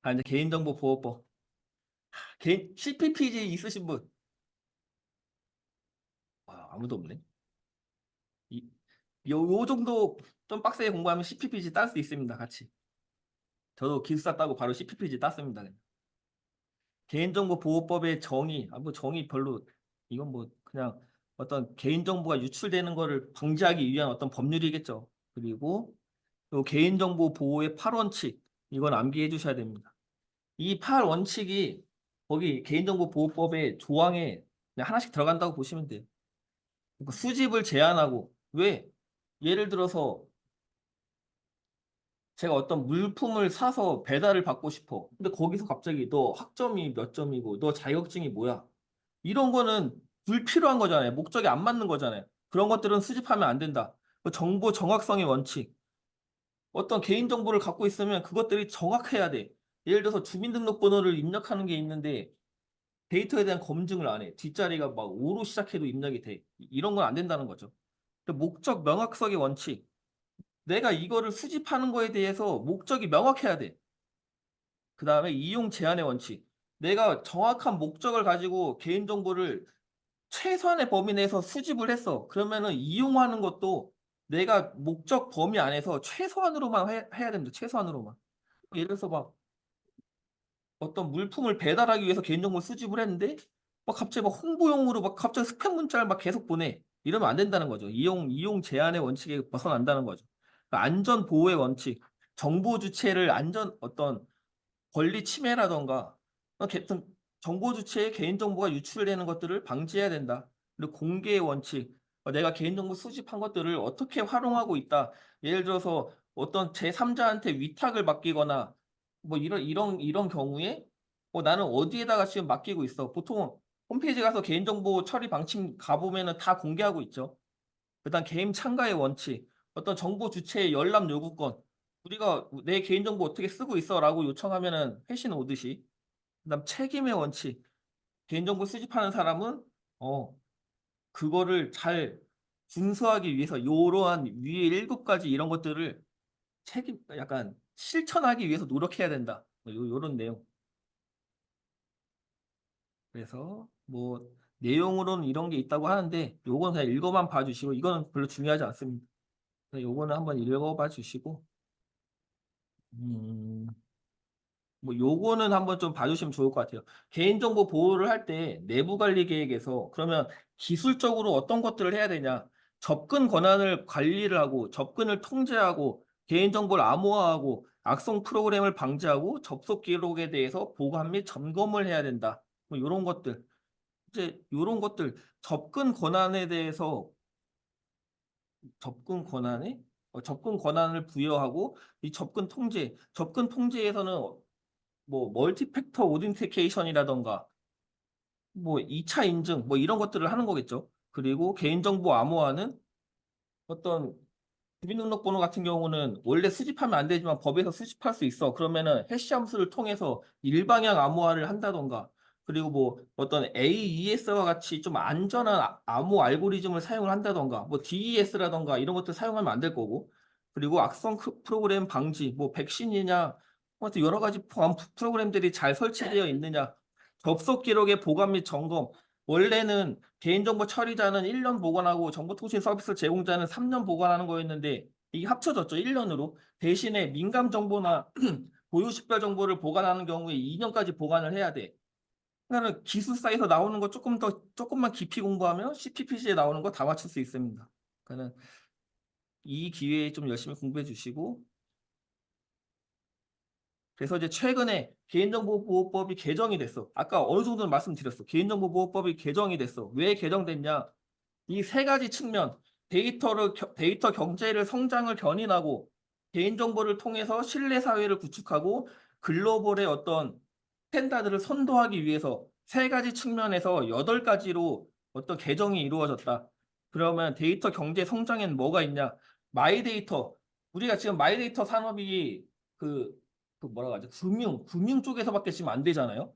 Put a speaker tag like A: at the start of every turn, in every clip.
A: 아, 이제 개인정보보호법. 개인 CPPG 있으신 분? 아무도 없네. 이, 요 정도 좀 빡세게 공부하면 CPPG 딸 수 있습니다. 같이. 저도 기숙사 따고 바로 CPPG 땄습니다. 그냥. 개인정보보호법의 정의, 뭐 정의 별로, 이건 뭐 그냥 어떤 개인정보가 유출되는 거를 방지하기 위한 어떤 법률이겠죠. 그리고 요 개인정보 보호의 8원칙, 이건 암기해 주셔야 됩니다. 이 8원칙이 거기 개인정보보호법의 조항에 그냥 하나씩 들어간다고 보시면 돼요. 그러니까 수집을 제한하고, 왜? 예를 들어서 제가 어떤 물품을 사서 배달을 받고 싶어. 근데 거기서 갑자기 너 학점이 몇 점이고 너 자격증이 뭐야? 이런 거는 불필요한 거잖아요. 목적이 안 맞는 거잖아요. 그런 것들은 수집하면 안 된다. 그 정보 정확성의 원칙. 어떤 개인정보를 갖고 있으면 그것들이 정확해야 돼. 예를 들어서 주민등록번호를 입력하는 게 있는데 데이터에 대한 검증을 안 해. 뒷자리가 막 5로 시작해도 입력이 돼. 이런 건 안 된다는 거죠. 목적 명확성의 원칙. 내가 이거를 수집하는 거에 대해서 목적이 명확해야 돼. 그 다음에 이용 제한의 원칙. 내가 정확한 목적을 가지고 개인정보를 최소한의 범위 내에서 수집을 했어. 그러면은 이용하는 것도 내가 목적 범위 안에서 최소한으로만 해야 됩니다. 최소한으로만. 예를 들어서 막 어떤 물품을 배달하기 위해서 개인정보 수집을 했는데 막 갑자기 막 홍보용으로 막 갑자기 스팸 문자를 막 계속 보내. 이러면 안 된다는 거죠. 이용 제한의 원칙에 벗어난다는 거죠. 그러니까 안전 보호의 원칙, 정보 주체를 어떤 권리 침해라던가 어떤 정보 주체의 개인정보가 유출되는 것들을 방지해야 된다. 그리고 공개의 원칙, 내가 개인정보 수집한 것들을 어떻게 활용하고 있다. 예를 들어서 어떤 제3자한테 위탁을 맡기거나 뭐 이런 경우에 나는 어디에다가 지금 맡기고 있어. 보통 홈페이지 가서 개인정보 처리 방침 가보면은 다 공개하고 있죠. 그다음 개인 참가의 원칙, 어떤 정보 주체의 열람 요구권, 우리가 내 개인정보 어떻게 쓰고 있어라고 요청하면은 회신 오듯이. 그다음 책임의 원칙, 개인정보 수집하는 사람은 그거를 잘 준수하기 위해서 요러한 위에 7가지 이런 것들을 약간 실천하기 위해서 노력해야 된다. 요런 내용. 그래서 뭐 내용으로는 이런 게 있다고 하는데 요건 그냥 읽어만 봐주시고 이거는 별로 중요하지 않습니다. 요거는 한번 읽어봐 주시고 음, 뭐 요거는 한번 좀 봐주시면 좋을 것 같아요. 개인정보 보호를 할 때 내부관리 계획에서 그러면 기술적으로 어떤 것들을 해야 되냐? 접근 권한을 관리를 하고 접근을 통제하고 개인정보를 암호화하고 악성 프로그램을 방지하고 접속 기록에 대해서 보관 및 점검을 해야 된다. 뭐 이런 것들. 이제 이런 것들 접근 권한에 대해서 접근 권한에 접근 권한을 부여하고 이 접근 통제에서는 뭐 멀티팩터 오덴티케이션이라던가 뭐 2차 인증 뭐 이런 것들을 하는 거겠죠. 그리고 개인정보 암호화는 어떤 주민등록번호 같은 경우는 원래 수집하면 안 되지만 법에서 수집할 수 있어. 그러면은 해시 함수를 통해서 일방향 암호화를 한다던가 그리고 뭐 어떤 AES와 같이 좀 안전한 암호 알고리즘을 사용을 한다던가 뭐 DES라던가 이런 것들 사용하면 안 될 거고 그리고 악성 프로그램 방지 뭐 백신이냐 아무튼 여러 가지 프로그램들이 잘 설치되어 있느냐 접속 기록의 보관 및 점검 원래는 개인정보 처리자는 1년 보관하고 정보통신 서비스 제공자는 3년 보관하는 거였는데 이게 합쳐졌죠. 1년으로. 대신에 민감 정보나 고유식별 정보를 보관하는 경우에 2년까지 보관을 해야 돼. 그러니까 기술사에서 나오는 거 조금만 깊이 공부하면 CPPC에 나오는 거 다 맞출 수 있습니다. 그러니까 이 기회에 좀 열심히 공부해 주시고 그래서 이제 최근에 개인정보보호법이 개정이 됐어. 아까 어느 정도는 말씀드렸어. 개인정보보호법이 개정이 됐어. 왜 개정됐냐? 이 3가지 측면, 데이터 경제를 성장을 견인하고 개인정보를 통해서 신뢰 사회를 구축하고 글로벌의 어떤 스탠다드를 선도하기 위해서 3가지 측면에서 8가지로 어떤 개정이 이루어졌다. 그러면 데이터 경제 성장에는 뭐가 있냐? 마이데이터. 우리가 지금 마이데이터 산업이 그, 그 뭐라고 하죠? 금융 쪽에서밖에 지금 안 되잖아요.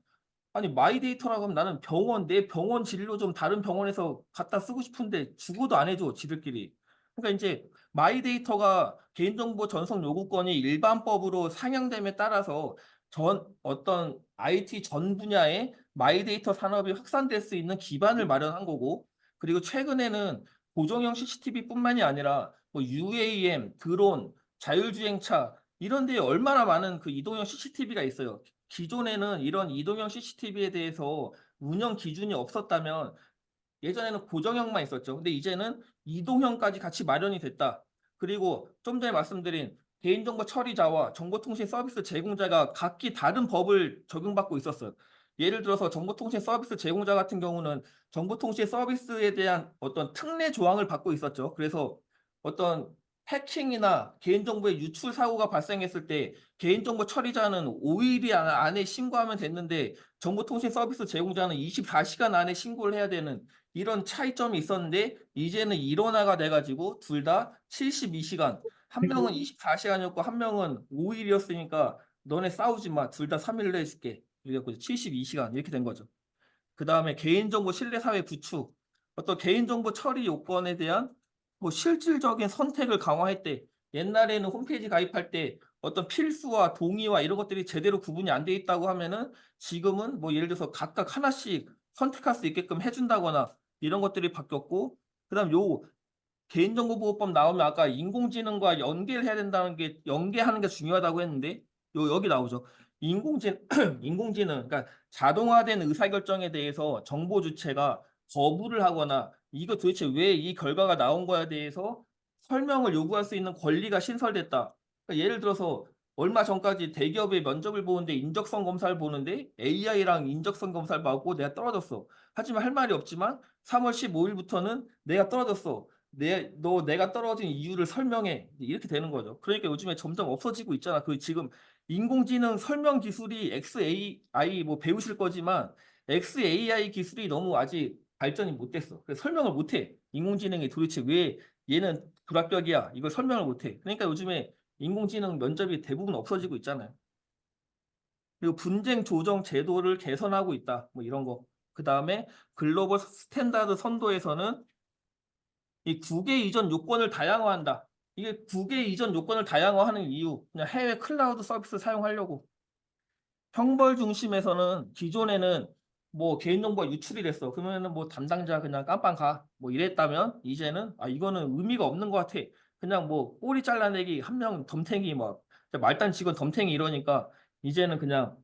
A: 아니 마이데이터라고 하면 나는 내 병원 진료 좀 다른 병원에서 갖다 쓰고 싶은데 주고도 안 해줘 지들끼리. 그러니까 이제 마이데이터가 개인정보 전송 요구권이 일반법으로 상향됨에 따라서 전 어떤 IT 전 분야의 마이데이터 산업이 확산될 수 있는 기반을 마련한 거고, 그리고 최근에는 고정형 CCTV뿐만이 아니라 뭐 UAM, 드론, 자율주행차 이런 데에 얼마나 많은 그 이동형 CCTV가 있어요. 기존에는 이런 이동형 CCTV에 대해서 운영 기준이 없었다면 예전에는 고정형만 있었죠. 근데 이제는 이동형까지 같이 마련이 됐다. 그리고 좀 전에 말씀드린 개인정보 처리자와 정보통신 서비스 제공자가 각기 다른 법을 적용받고 있었어요. 예를 들어서 정보통신 서비스 제공자 같은 경우는 정보통신 서비스에 대한 어떤 특례 조항을 받고 있었죠. 그래서 어떤 해킹이나 개인정보의 유출 사고가 발생했을 때 개인정보 처리자는 5일 안에 신고하면 됐는데 정보통신 서비스 제공자는 24시간 안에 신고를 해야 되는 이런 차이점이 있었는데 이제는 일원화가 돼가지고 둘 다 72시간, 한 명은 24시간이었고 한 명은 5일이었으니까 너네 싸우지 마. 둘 다 3일로 해줄게. 이래갖고 72시간 이렇게 된 거죠. 그 다음에 개인정보 신뢰사회 구축, 어떤 개인정보 처리 요건에 대한 뭐 실질적인 선택을 강화했대. 옛날에는 홈페이지 가입할 때 어떤 필수와 동의와 이런 것들이 제대로 구분이 안 돼 있다고 하면은 지금은 뭐 예를 들어서 각각 하나씩 선택할 수 있게끔 해준다거나 이런 것들이 바뀌었고, 그다음 요 개인정보보호법 나오면 아까 인공지능과 연계를 해야 된다는 게 연계하는 게 중요하다고 했는데 여기 나오죠. 인공지능, 그러니까 자동화된 의사결정에 대해서 정보 주체가 거부를 하거나 이거 도대체 왜 이 결과가 나온 거에 대해서 설명을 요구할 수 있는 권리가 신설됐다. 그러니까 예를 들어서 얼마 전까지 대기업의 면접을 보는데 인적성 검사를 보는데 AI랑 인적성 검사를 받고 내가 떨어졌어. 하지만 할 말이 없지만 3월 15일부터는 내가 떨어졌어. 내가 떨어진 이유를 설명해. 이렇게 되는 거죠. 그러니까 요즘에 점점 없어지고 있잖아. 그 지금 인공지능 설명 기술이 XAI 뭐 배우실 거지만 XAI 기술이 너무 아직 발전이 못 됐어. 그래서 설명을 못 해. 인공지능이 도대체 왜 얘는 불합격이야. 이걸 설명을 못 해. 그러니까 요즘에 인공지능 면접이 대부분 없어지고 있잖아요. 그리고 분쟁 조정 제도를 개선하고 있다. 뭐 이런 거. 그 다음에 글로벌 스탠다드 선도에서는 이 국외 이전 요건을 다양화한다. 이게 국외 이전 요건을 다양화하는 이유, 그냥 해외 클라우드 서비스 사용하려고. 형벌 중심에서는 기존에는 뭐 개인정보가 유출이 됐어. 그러면은 뭐 담당자 그냥 깜빵 가. 뭐 이랬다면 이제는 아 이거는 의미가 없는 것 같아. 그냥 뭐 꼬리 잘라내기 한 명 덤탱이 막 말단 직원 덤탱이 이러니까 이제는 그냥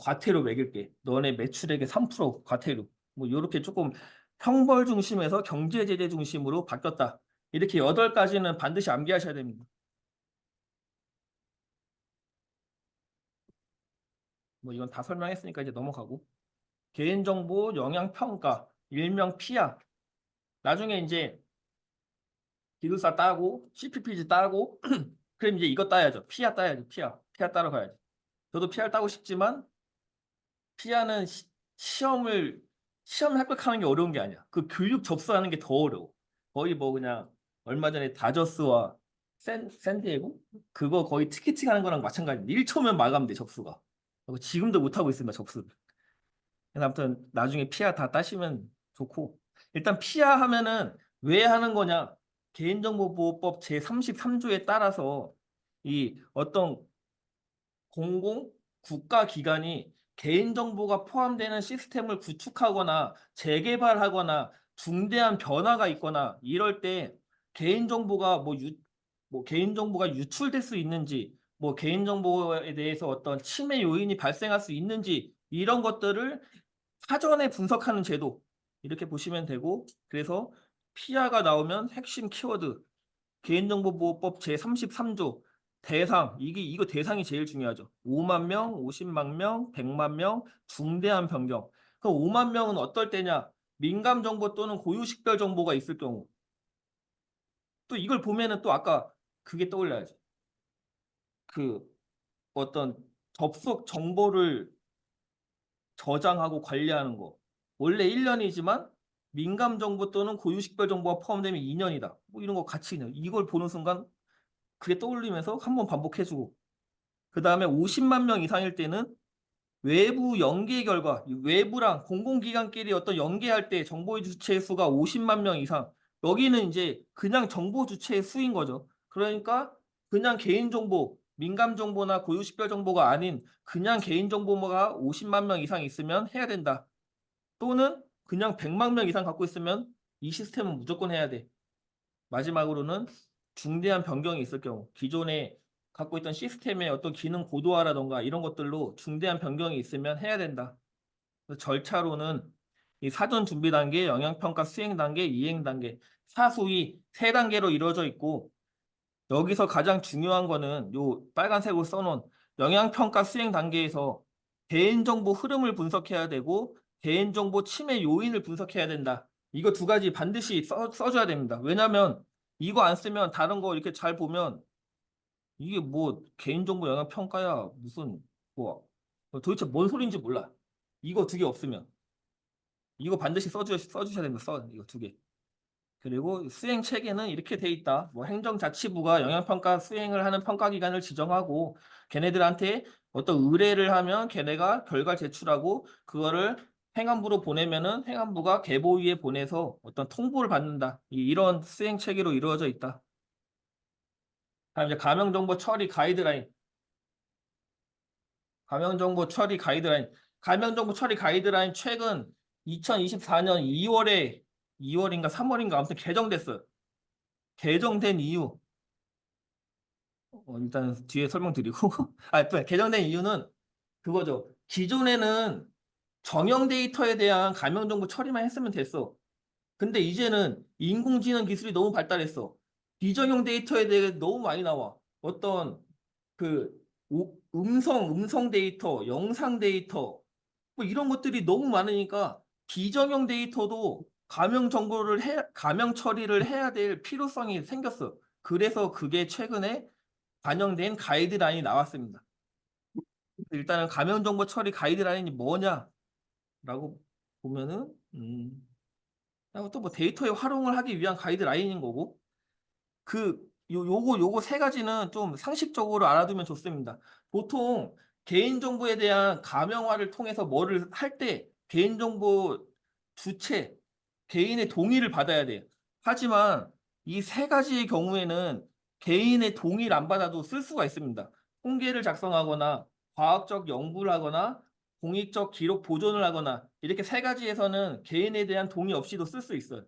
A: 과태료 매길게. 너네 매출액의 3% 과태료. 뭐 이렇게 조금 형벌 중심에서 경제 제재 중심으로 바뀌었다. 이렇게 8가지는 반드시 암기하셔야 됩니다. 뭐 이건 다 설명했으니까 이제 넘어가고. 개인정보 영향평가, 일명 피아. 나중에 이제 기술사 따고, CPPG 따고, 그럼 이제 이거 따야죠. 피아 따야죠. 피아. 피아 따러 가야죠. 저도 피아를 따고 싶지만, 피아는 시험 합격하는 게 어려운 게 아니야. 그 교육 접수하는 게 더 어려워. 거의 뭐 그냥 얼마 전에 다저스와 샌디에고? 그거 거의 티켓팅 하는 거랑 마찬가지. 1초면 마감돼, 접수가. 지금도 못하고 있습니다, 접수. 그래서 아무튼 나중에 피아 다 따시면 좋고 일단 피아 하면은 왜 하는 거냐 개인정보보호법 제33조에 따라서 이 어떤 공공 국가기관이 개인정보가 포함되는 시스템을 구축하거나 재개발하거나 중대한 변화가 있거나 이럴 때 개인정보가 뭐 개인정보가 유출될 수 있는지 뭐 개인정보에 대해서 어떤 침해 요인이 발생할 수 있는지 이런 것들을 사전에 분석하는 제도 이렇게 보시면 되고 그래서 피아가 나오면 핵심 키워드 개인정보보호법 제33조 대상 이거 대상이 제일 중요하죠. 5만 명, 50만 명, 100만 명 중대한 변경. 그럼 5만 명은 어떨 때냐? 민감 정보 또는 고유식별 정보가 있을 경우. 또 이걸 보면은 또 아까 그게 떠올라야지. 그 어떤 접속 정보를 저장하고 관리하는 거. 원래 1년이지만 민감 정보 또는 고유식별 정보가 포함되면 2년이다. 뭐 이런 거 같이 그냥 이걸 보는 순간 그게 떠올리면서 한번 반복해주고 그 다음에 50만 명 이상일 때는 외부 연계 결과 외부랑 공공기관끼리 어떤 연계할 때 정보 주체 수가 50만 명 이상 여기는 이제 그냥 정보 주체의 수인 거죠. 그러니까 그냥 개인정보, 민감정보나 고유식별정보가 아닌 그냥 개인정보가 50만 명 이상 있으면 해야 된다. 또는 그냥 100만 명 이상 갖고 있으면 이 시스템은 무조건 해야 돼. 마지막으로는 중대한 변경이 있을 경우 기존에 갖고 있던 시스템의 어떤 기능 고도화라던가 이런 것들로 중대한 변경이 있으면 해야 된다. 절차로는 이 사전 준비 단계, 영향평가 수행 단계, 이행 단계, 사수이 세 단계로 이루어져 있고 여기서 가장 중요한 거는 요 빨간색으로 써놓은 영향평가 수행 단계에서 개인정보 흐름을 분석해야 되고 개인정보 침해 요인을 분석해야 된다. 이거 두 가지 반드시 써줘야 됩니다. 왜냐하면 이거 안 쓰면 다른 거 이렇게 잘 보면 이게 뭐 개인정보 영향평가야 무슨 뭐 도대체 뭔 소리인지 몰라. 이거 두 개 없으면 이거 반드시 써주셔야 됩니다. 이거 두 개. 그리고 수행 체계는 이렇게 돼 있다. 뭐 행정자치부가 영향평가 수행을 하는 평가기관을 지정하고 걔네들한테 어떤 의뢰를 하면 걔네가 결과 제출하고 그거를 행안부로 보내면은 행안부가 개보위에 보내서 어떤 통보를 받는다. 이런 수행 체계로 이루어져 있다. 다음 이제 가명정보 처리 가이드라인. 가명정보 처리 가이드라인. 가명정보 처리 가이드라인 최근 2024년 2월인가 3월인가 아무튼 개정됐어요. 개정된 이유 일단 뒤에 설명드리고 개정된 이유는 그거죠. 기존에는 정형 데이터에 대한 가명 정보 처리만 했으면 됐어. 근데 이제는 인공지능 기술이 너무 발달했어. 비정형 데이터에 대해 너무 많이 나와. 어떤 그 음성 데이터, 영상 데이터 뭐 이런 것들이 너무 많으니까 비정형 데이터도 가명 처리를 해야 될 필요성이 생겼어. 그래서 그게 최근에 반영된 가이드라인이 나왔습니다. 일단은 가명정보 처리 가이드라인이 뭐냐라고 보면은 또 뭐 데이터의 활용을 하기 위한 가이드라인인 거고 요거 세 가지는 좀 상식적으로 알아두면 좋습니다. 보통 개인정보에 대한 가명화를 통해서 뭐를 할 때 개인정보 주체, 개인의 동의를 받아야 돼요. 하지만 이 세 가지의 경우에는 개인의 동의를 안 받아도 쓸 수가 있습니다. 통계를 작성하거나 과학적 연구를 하거나 공익적 기록 보존을 하거나 이렇게 세 가지에서는 개인에 대한 동의 없이도 쓸 수 있어요.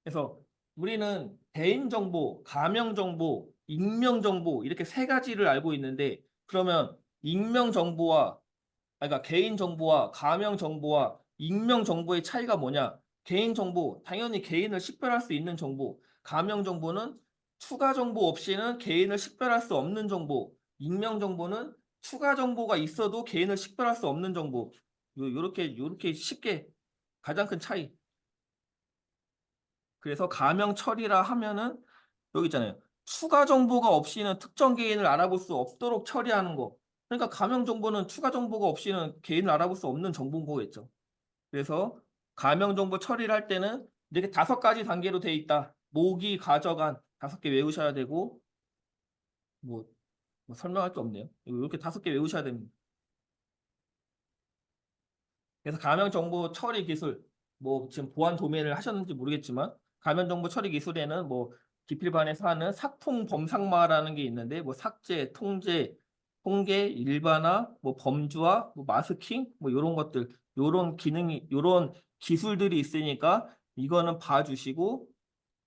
A: 그래서 우리는 개인정보, 가명정보, 익명정보 이렇게 세 가지를 알고 있는데 그러면 익명정보와 그러니까 개인정보와 가명정보와 익명정보의 차이가 뭐냐? 개인정보, 당연히 개인을 식별할 수 있는 정보, 가명정보는 추가 정보 없이는 개인을 식별할 수 없는 정보, 익명정보는 추가 정보가 있어도 개인을 식별할 수 없는 정보. 요렇게 쉽게 가장 큰 차이. 그래서 가명 처리라 하면은 여기 있잖아요. 추가 정보가 없이는 특정 개인을 알아볼 수 없도록 처리하는 거. 그러니까 가명 정보는 추가 정보가 없이는 개인을 알아볼 수 없는 정보인 거겠죠. 그래서 가명 정보 처리를 할 때는 이렇게 5가지 단계로 돼 있다. 모기, 가져간 5개 외우셔야 되고 뭐, 뭐 설명할 게 없네요. 이렇게 5개 외우셔야 됩니다. 그래서 가명 정보 처리 기술 뭐 지금 보안 도면을 하셨는지 모르겠지만 가명 정보 처리 기술에는 뭐 기필반에서 하는 삭통 범상마라는 게 있는데 뭐 삭제, 통제, 통계, 일반화, 뭐 범주화, 뭐 마스킹 뭐 이런 것들 요런 기능이 요런 기술들이 있으니까 이거는 봐주시고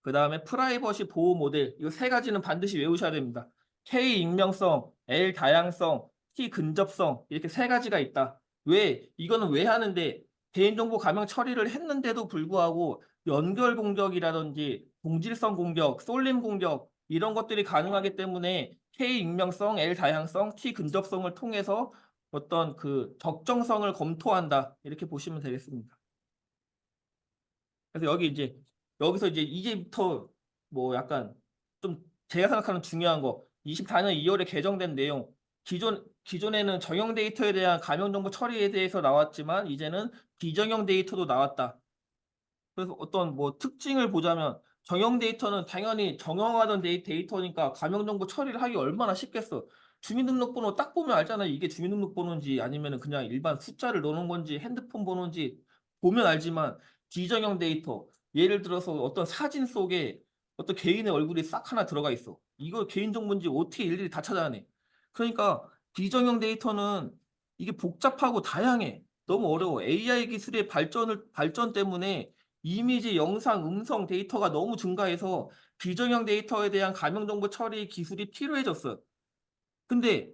A: 그 다음에 프라이버시 보호 모델 이 세 가지는 반드시 외우셔야 됩니다. K 익명성, L 다양성, T 근접성 이렇게 세 가지가 있다. 왜? 이거는 왜 하는데 개인정보 가명 처리를 했는데도 불구하고 연결 공격이라든지 동질성 공격, 쏠림 공격 이런 것들이 가능하기 때문에 K 익명성, L 다양성, T 근접성을 통해서 어떤 그 적정성을 검토한다. 이렇게 보시면 되겠습니다. 그래서 여기서 이제부터 뭐 약간 좀 제가 생각하는 중요한 거 24년 2월에 개정된 내용 기존에는 정형 데이터에 대한 가명 정보 처리에 대해서 나왔지만 이제는 비정형 데이터도 나왔다. 그래서 어떤 뭐 특징을 보자면 정형 데이터는 당연히 정형화된 데이터니까 가명 정보 처리를 하기 얼마나 쉽겠어. 주민등록번호 딱 보면 알잖아요. 이게 주민등록번호인지 아니면 그냥 일반 숫자를 넣는 건지 핸드폰 번호인지 보면 알지만 비정형 데이터 예를 들어서 어떤 사진 속에 어떤 개인의 얼굴이 싹 하나 들어가 있어. 이거 개인정보인지 어떻게 일일이 다 찾아내. 그러니까 비정형 데이터는 이게 복잡하고 다양해. 너무 어려워. AI 기술의 발전 때문에 이미지, 영상, 음성 데이터가 너무 증가해서 비정형 데이터에 대한 가명정보 처리 기술이 필요해졌어. 근데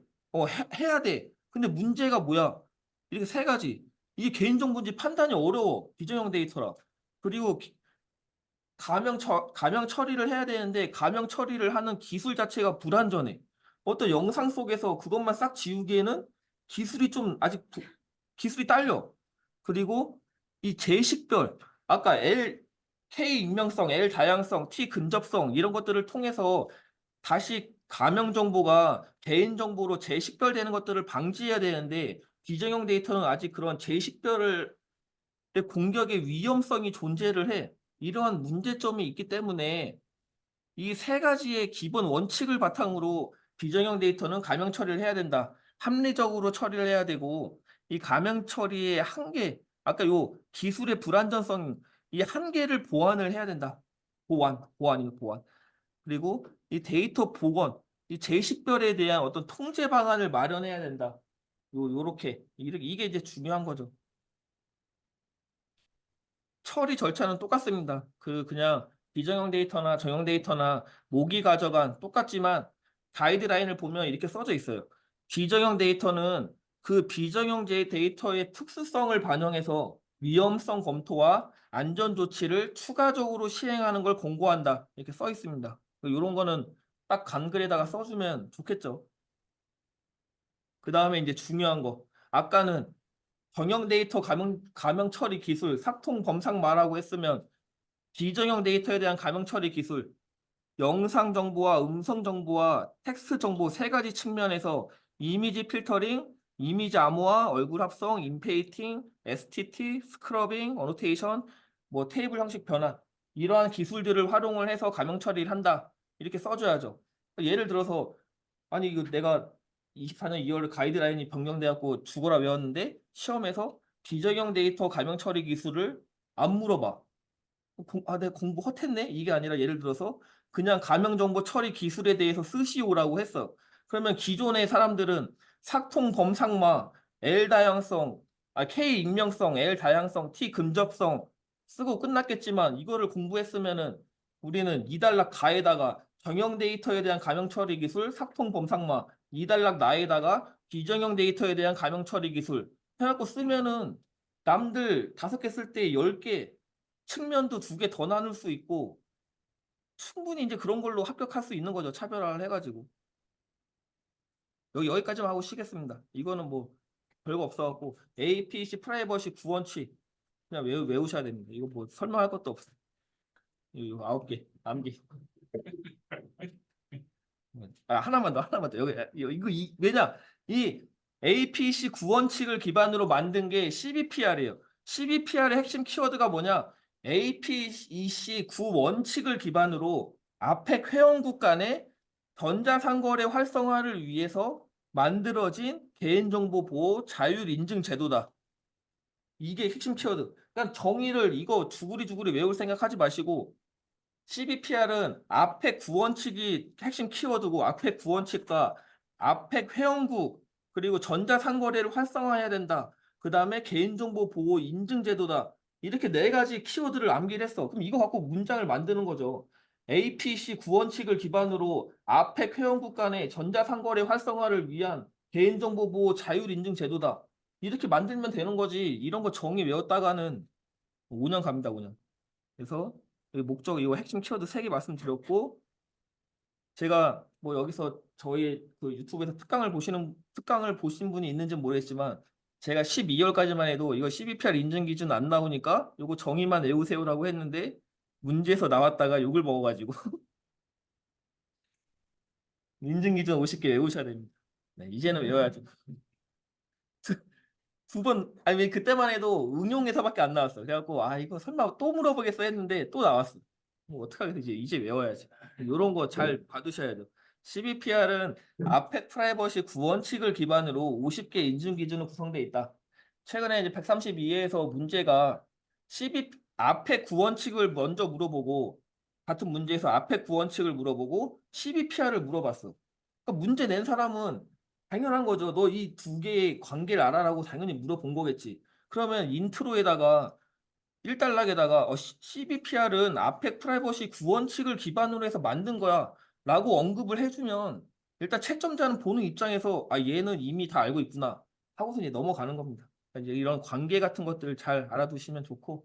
A: 해야 돼. 근데 문제가 뭐야? 이렇게 세 가지. 이게 개인정보인지 판단이 어려워. 비정형 데이터라. 그리고 가명 처리를 해야 되는데 가명 처리를 하는 기술 자체가 불완전해. 어떤 영상 속에서 그것만 싹 지우기에는 기술이 좀 아직 기술이 딸려. 그리고 이 제식별 아까 K 익명성, L 다양성, T 근접성 이런 것들을 통해서 다시 가명 정보가 개인 정보로 재식별되는 것들을 방지해야 되는데 비정형 데이터는 아직 그런 재식별을 공격의 위험성이 존재를 해. 이러한 문제점이 있기 때문에 이 세 가지의 기본 원칙을 바탕으로 비정형 데이터는 가명 처리를 해야 된다. 합리적으로 처리를 해야 되고 이 가명 처리의 한계, 아까 요 기술의 불안전성 이 한계를 보완을 해야 된다. 보완이요, 보완. 그리고 이 데이터 복원, 이 재식별에 대한 어떤 통제 방안을 마련해야 된다. 요렇게 이게 이제 중요한 거죠. 처리 절차는 똑같습니다. 그냥 비정형 데이터나 정형 데이터나 모기 가져간 똑같지만 가이드라인을 보면 이렇게 써져 있어요. 비정형 데이터는 그 비정형 데이터의 특수성을 반영해서 위험성 검토와 안전 조치를 추가적으로 시행하는 걸 권고한다. 이렇게 써 있습니다. 이런 거는 딱 간글에다가 써주면 좋겠죠. 그 다음에 이제 중요한 거. 아까는 정형 데이터 가명 처리 기술, 삭통 범상마라고 했으면 비정형 데이터에 대한 가명 처리 기술, 영상 정보와 음성 정보와 텍스트 정보 세 가지 측면에서 이미지 필터링, 이미지 암호화, 얼굴 합성, 인페이팅, STT, 스크러빙, 어노테이션, 뭐 테이블 형식 변환 이러한 기술들을 활용을 해서 가명 처리를 한다. 이렇게 써줘야죠. 예를 들어서 아니 이거 내가 24년 2월 가이드라인이 변경돼갖고 죽어라 외웠는데 시험에서 비정형 데이터 가명 처리 기술을 안 물어봐. 내가 공부 헛했네? 이게 아니라 예를 들어서 그냥 가명정보 처리 기술에 대해서 쓰시오라고 했어. 그러면 기존의 사람들은 삭통 범상마, L 다양성, K 익명성, L 다양성, T 근접성 쓰고 끝났겠지만 이거를 공부했으면은 우리는 2단락 가에다가 정형 데이터에 대한 가명 처리 기술, 삭통 범상마, 2단락 나에다가 비정형 데이터에 대한 가명 처리 기술 해갖고 쓰면은 남들 5개 쓸 때 10개 측면도 2개 더 나눌 수 있고 충분히 이제 그런 걸로 합격할 수 있는 거죠. 차별화를 해가지고. 여기까지만 하고 쉬겠습니다. 이거는 뭐 별거 없어갖고 APC 프라이버시 구원칙 그냥 외우셔야 됩니다. 이거 뭐 설명할 것도 없어요. 이거 9개 암기. 하나만 더. 왜냐? 이 APC 구원칙을 기반으로 만든 게 CBPR이에요. CBPR의 핵심 키워드가 뭐냐? APEC 구원칙을 기반으로 아펙 회원국 간의 전자상거래 활성화를 위해서 만들어진 개인정보 보호 자율 인증 제도다. 이게 핵심 키워드. 그러니까 정의를 이거 주구리 외울 생각하지 마시고 CBPR은 아펙 구원칙이 핵심 키워드고 아펙 구원칙과 아펙 회원국 그리고 전자상거래를 활성화해야 된다. 그 다음에 개인정보 보호 인증제도다. 이렇게 4가지 키워드를 암기를 했어. 그럼 이거 갖고 문장을 만드는 거죠. APC 구원칙을 기반으로 아펙 회원국 간의 전자상거래 활성화를 위한 개인정보 보호 자율인증제도다. 이렇게 만들면 되는 거지. 이런 거 정의 외웠다가는 5년 갑니다, 5년. 그래서 목적 이거 핵심 키워드 3개 말씀드렸고 제가 뭐 여기서 저희 그 유튜브에서 특강을 보신 분이 있는지 모르겠지만 제가 12월까지만 해도 이거 CBPR 인증 기준 안 나오니까 이거 정의만 외우세요라고 했는데 문제에서 나왔다가 욕을 먹어가지고 인증 기준 50개 외우셔야 됩니다. 네, 이제는 외워야죠. 2번 아니 그때만 해도 응용에서밖에 안 나왔어. 그래갖고 이거 설마 또 물어보겠어 했는데 또 나왔어. 뭐 어떡하겠어 이제 외워야지. 이런 거 잘 받으셔야죠. CBPR은 아펙 프라이버시 구원칙을 기반으로 50개 인증 기준으로 구성되어 있다. 최근에 이제 132회에서 문제가 앞에 구원칙을 먼저 물어보고 같은 문제에서 앞에 구원칙을 물어보고 CBPR을 물어봤어. 그러니까 문제 낸 사람은 당연한 거죠. 너 이 두 개의 관계를 알아라고 당연히 물어본 거겠지. 그러면 인트로에다가 1단락에다가 CBPR은 앞에 프라이버시 구원칙을 기반으로 해서 만든 거야 라고 언급을 해주면 일단 채점자는 보는 입장에서 아 얘는 이미 다 알고 있구나 하고서 이제 넘어가는 겁니다. 그러니까 이제 이런 관계 같은 것들을 잘 알아두시면 좋고